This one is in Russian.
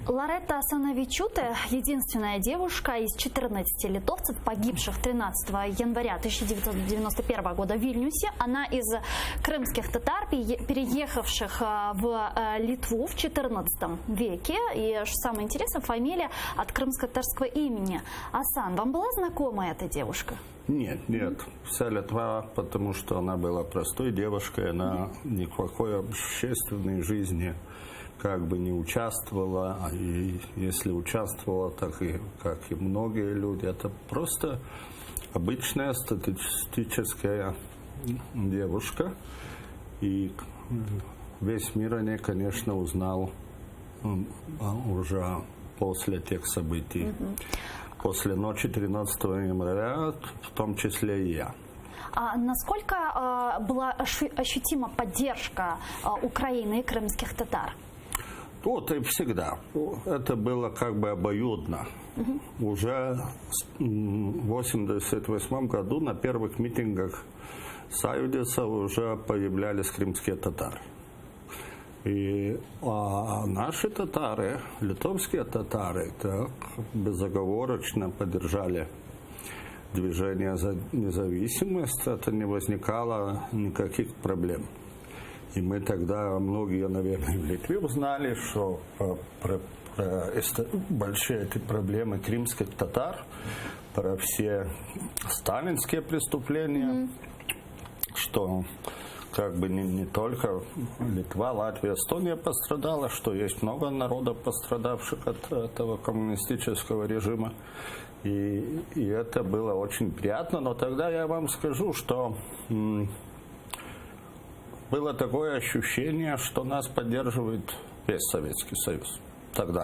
Лоретта Асановичуте – единственная девушка из 14 литовцев, погибших 13 января 1991 года в Вильнюсе. Она из крымских татар, переехавших в Литву в 14 веке. И, что самое интересное, фамилия от крымско-татарского имени. Асан, вам была знакома эта девушка? Нет. Вся Литва, потому что она была простой девушкой, она никакой общественной жизни как бы не участвовала, и если участвовала, так и как и многие люди, это просто обычная статистическая девушка, и весь мир о ней, конечно, узнал уже после тех событий, после ночи 13 января, в том числе и я. А насколько была ощутима поддержка Украины и крымских татар? Вот и всегда. Это было как бы обоюдно. Уже в 1988 году на первых митингах союза уже появлялись крымские татары. И наши татары, литовские татары, так безоговорочно поддержали движение за независимость. Это не возникало никаких проблем. И мы тогда, многие, наверное, в Литве узнали, что про большие эти проблемы крымских татар, про все сталинские преступления, что как бы не только Литва, Латвия, Эстония пострадала, что есть много народов, пострадавших от этого коммунистического режима. И это было очень приятно. Но тогда я вам скажу, что было такое ощущение, что нас поддерживает весь Советский Союз тогда.